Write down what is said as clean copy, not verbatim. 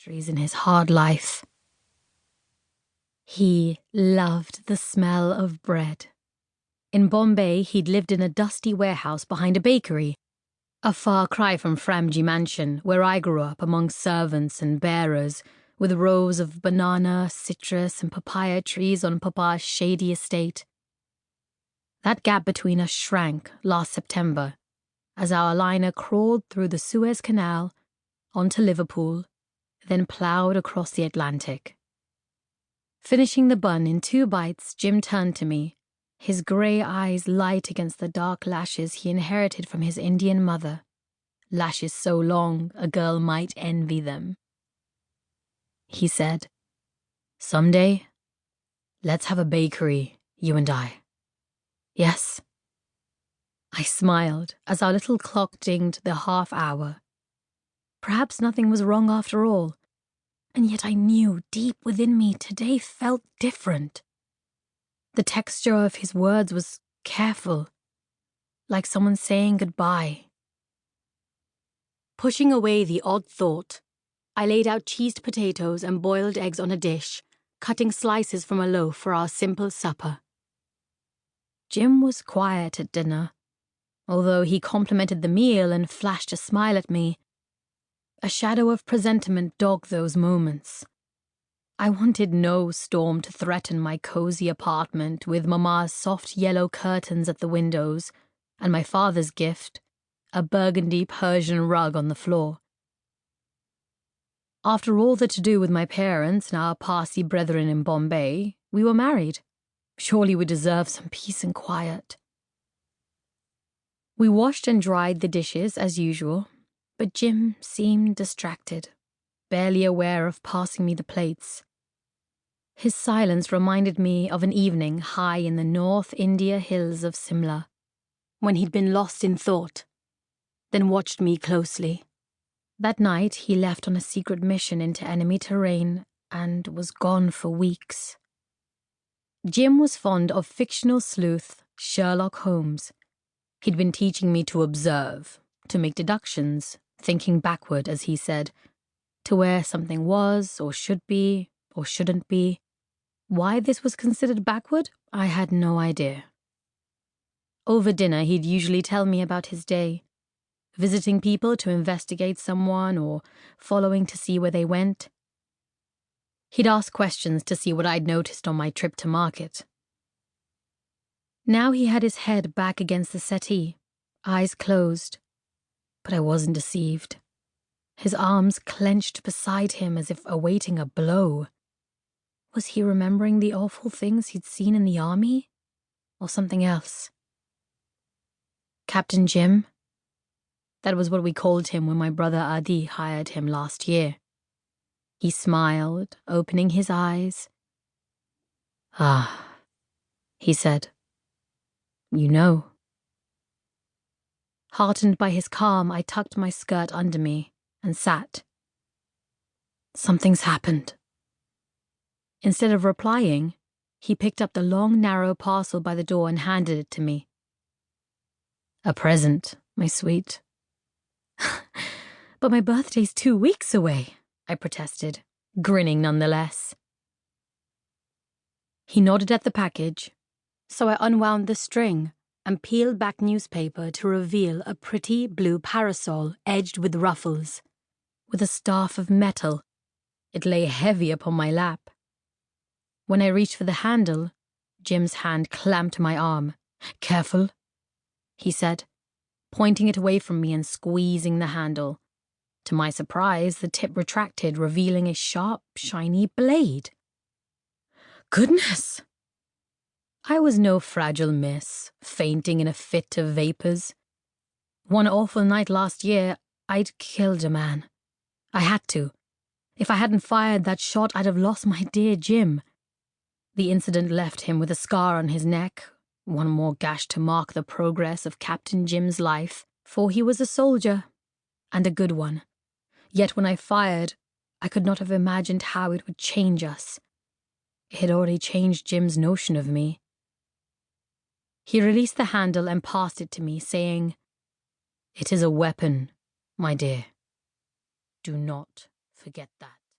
victories in his hard life. He loved the smell of bread. In Bombay, he'd lived in a dusty warehouse behind a bakery, a far cry from Framji mansion, where I grew up among servants and bearers, with rows of banana, citrus, and papaya trees on Papa's shady estate. That gap between us shrank last September as our liner crawled through the Suez Canal onto Liverpool, then ploughed across the Atlantic. Finishing the bun in 2 bites, Jim turned to me, his grey eyes light against the dark lashes he inherited from his Indian mother, lashes so long a girl might envy them. He said, "Someday, let's have a bakery, you and I. Yes?" I smiled as our little clock dinged the half hour. Perhaps nothing was wrong after all, and yet I knew deep within me today felt different. The texture of his words was careful, like someone saying goodbye. Pushing away the odd thought, I laid out cheesed potatoes and boiled eggs on a dish, cutting slices from a loaf for our simple supper. Jim was quiet at dinner, although he complimented the meal and flashed a smile at me. A shadow of presentiment dogged those moments. I wanted no storm to threaten my cozy apartment with Mama's soft yellow curtains at the windows and my father's gift, a burgundy Persian rug on the floor. After all the to-do with my parents and our Parsi brethren in Bombay, we were married. Surely we deserved some peace and quiet. We washed and dried the dishes as usual, but Jim seemed distracted, barely aware of passing me the plates. His silence reminded me of an evening high in the North India hills of Simla, when he'd been lost in thought, then watched me closely. That night he left on a secret mission into enemy terrain and was gone for weeks. Jim was fond of fictional sleuth Sherlock Holmes. He'd been teaching me to observe, to make deductions, thinking backward, as he said, to where something was or should be or shouldn't be. Why this was considered backward, I had no idea. Over dinner, he'd usually tell me about his day, visiting people to investigate someone or following to see where they went. He'd ask questions to see what I'd noticed on my trip to market. Now he had his head back against the settee, eyes closed, but I wasn't deceived. His arms clenched beside him as if awaiting a blow. Was he remembering the awful things he'd seen in the army, or something else? Captain Jim? That was what we called him when my brother Adi hired him last year. He smiled, opening his eyes. "Ah," he said. "You know." Heartened by his calm, I tucked my skirt under me and sat. "Something's happened." Instead of replying, he picked up the long, narrow parcel by the door and handed it to me. "A present, my sweet." "But my birthday's 2 weeks away," I protested, grinning nonetheless. He nodded at the package, so I unwound the string and peeled back newspaper to reveal a pretty blue parasol edged with ruffles. With a staff of metal, it lay heavy upon my lap. When I reached for the handle, Jim's hand clamped my arm. "Careful," he said, pointing it away from me and squeezing the handle. To my surprise, the tip retracted, revealing a sharp, shiny blade. Goodness! I was no fragile miss, fainting in a fit of vapors. One awful night last year, I'd killed a man. I had to. If I hadn't fired that shot, I'd have lost my dear Jim. The incident left him with a scar on his neck, one more gash to mark the progress of Captain Jim's life, for he was a soldier, and a good one. Yet when I fired, I could not have imagined how it would change us. It had already changed Jim's notion of me. He released the handle and passed it to me, saying, "It is a weapon, my dear. Do not forget that."